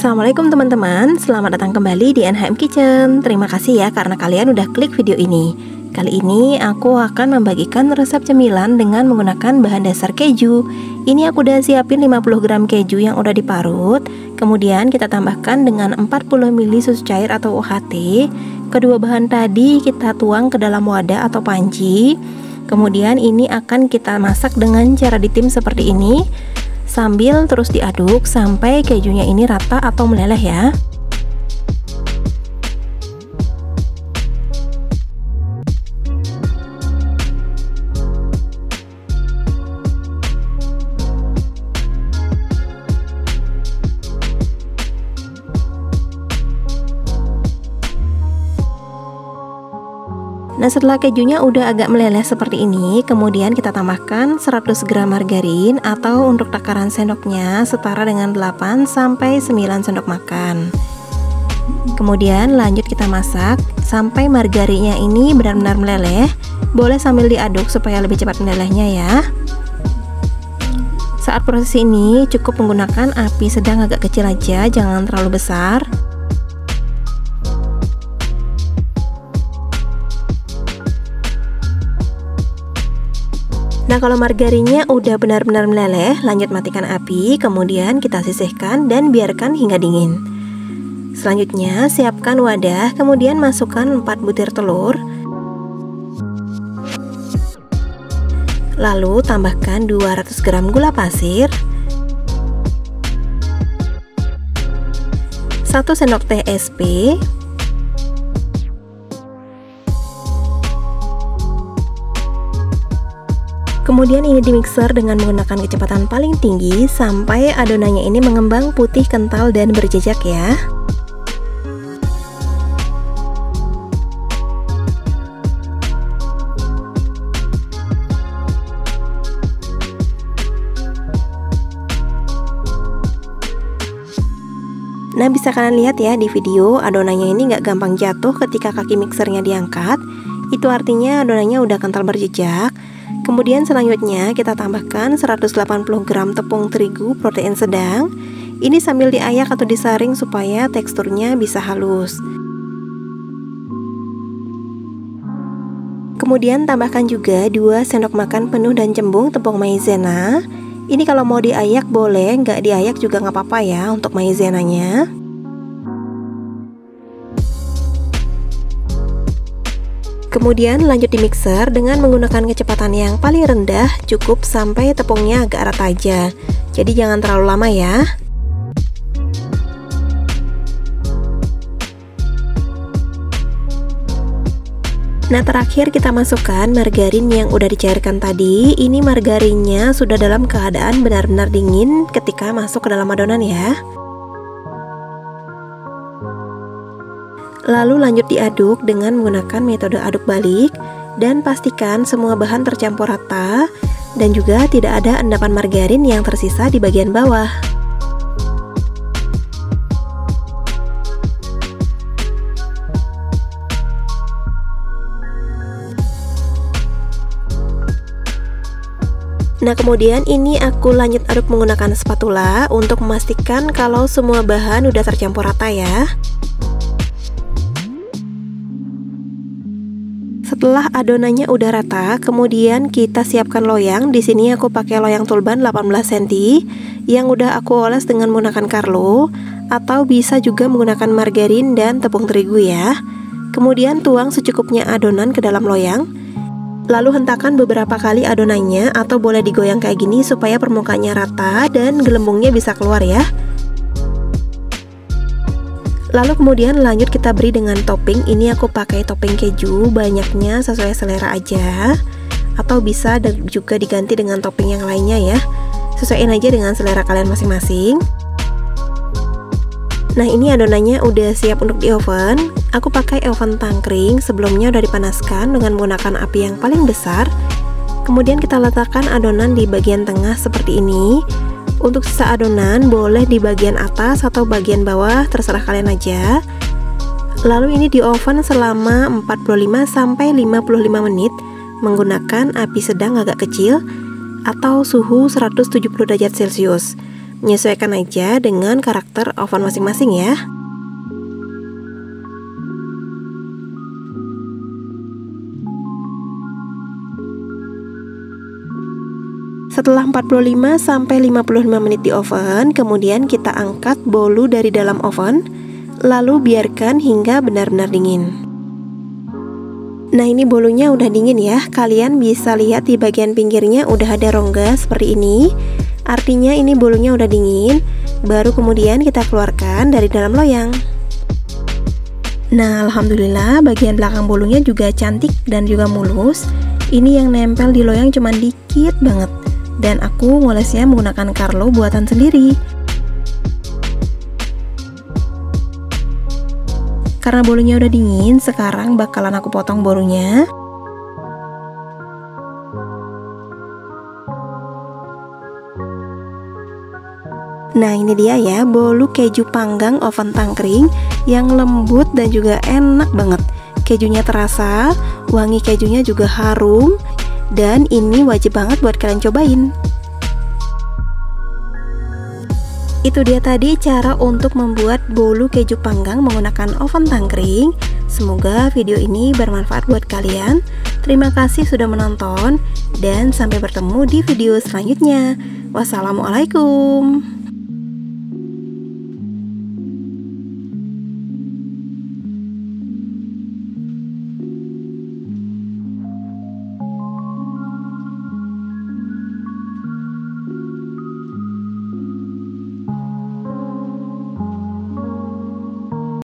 Assalamualaikum teman-teman, selamat datang kembali di NHM Kitchen. Terima kasih ya karena kalian udah klik video ini. Kali ini aku akan membagikan resep cemilan dengan menggunakan bahan dasar keju. Ini aku udah siapin 50 gram keju yang udah diparut. Kemudian kita tambahkan dengan 40 ml susu cair atau UHT. Kedua bahan tadi kita tuang ke dalam wadah atau panci. Kemudian ini akan kita masak dengan cara ditim seperti ini, sambil terus diaduk sampai kejunya ini rata atau meleleh ya. Nah, setelah kejunya udah agak meleleh seperti ini, kemudian kita tambahkan 100 gram margarin atau untuk takaran sendoknya setara dengan 8 sampai 9 sendok makan. Kemudian lanjut kita masak sampai margarinnya ini benar-benar meleleh. Boleh sambil diaduk supaya lebih cepat melelehnya ya. Saat proses ini cukup menggunakan api sedang agak kecil aja, jangan terlalu besar. Nah, kalau margarinnya udah benar-benar meleleh, lanjut matikan api, kemudian kita sisihkan dan biarkan hingga dingin. Selanjutnya, siapkan wadah, kemudian masukkan 4 butir telur. Lalu tambahkan 200 gram gula pasir, 1 sendok teh SP, kemudian ini dimixer dengan menggunakan kecepatan paling tinggi sampai adonannya ini mengembang putih kental dan berjejak ya. Nah, bisa kalian lihat ya di video, adonannya ini nggak gampang jatuh ketika kaki mixernya diangkat. Itu artinya adonannya udah kental berjejak. Kemudian selanjutnya kita tambahkan 180 gram tepung terigu protein sedang. Ini sambil diayak atau disaring supaya teksturnya bisa halus. Kemudian tambahkan juga 2 sendok makan penuh dan cembung tepung maizena. Ini kalau mau diayak boleh, nggak diayak juga nggak apa-apa ya untuk maizenanya. Kemudian lanjut di mixer dengan menggunakan kecepatan yang paling rendah, cukup sampai tepungnya agak rata aja. Jadi jangan terlalu lama ya. Nah, terakhir kita masukkan margarin yang udah dicairkan tadi. Ini margarinnya sudah dalam keadaan benar-benar dingin ketika masuk ke dalam adonan ya. Lalu lanjut diaduk dengan menggunakan metode aduk balik dan pastikan semua bahan tercampur rata dan juga tidak ada endapan margarin yang tersisa di bagian bawah. Nah, kemudian ini aku lanjut aduk menggunakan spatula untuk memastikan kalau semua bahan udah tercampur rata ya. Setelah adonannya udah rata, kemudian kita siapkan loyang. Di sini aku pakai loyang tulban 18 cm yang udah aku oles dengan menggunakan Carlo, atau bisa juga menggunakan margarin dan tepung terigu ya. Kemudian tuang secukupnya adonan ke dalam loyang. Lalu hentakan beberapa kali adonannya atau boleh digoyang kayak gini supaya permukaannya rata dan gelembungnya bisa keluar ya. Lalu kemudian lanjut kita beri dengan topping. Ini aku pakai topping keju, banyaknya sesuai selera aja, atau bisa juga diganti dengan topping yang lainnya ya. Sesuaiin aja dengan selera kalian masing-masing. Nah, ini adonannya udah siap untuk di oven. Aku pakai oven tangkring, sebelumnya udah dipanaskan dengan menggunakan api yang paling besar. Kemudian kita letakkan adonan di bagian tengah seperti ini. Untuk sisa adonan boleh di bagian atas atau bagian bawah, terserah kalian aja. Lalu ini di oven selama 45 sampai 55 menit menggunakan api sedang agak kecil atau suhu 170 derajat Celcius. Menyesuaikan aja dengan karakter oven masing-masing ya. Setelah 45-55 menit di oven, kemudian kita angkat bolu dari dalam oven, lalu biarkan hingga benar-benar dingin. Nah, ini bolunya udah dingin ya. Kalian bisa lihat di bagian pinggirnya udah ada rongga seperti ini. Artinya ini bolunya udah dingin. Baru kemudian kita keluarkan dari dalam loyang. Nah, alhamdulillah bagian belakang bolunya juga cantik dan juga mulus. Ini yang nempel di loyang cuma dikit banget. Dan aku ngolesnya menggunakan Carlo buatan sendiri. Karena bolunya udah dingin, sekarang bakalan aku potong bolunya. Nah, ini dia ya, bolu keju panggang oven tangkring yang lembut dan juga enak banget. Kejunya terasa, wangi kejunya juga harum. Dan ini wajib banget buat kalian cobain. Itu dia tadi cara untuk membuat bolu keju panggang menggunakan oven tangkring. Semoga video ini bermanfaat buat kalian. Terima kasih sudah menonton dan sampai bertemu di video selanjutnya. Wassalamualaikum.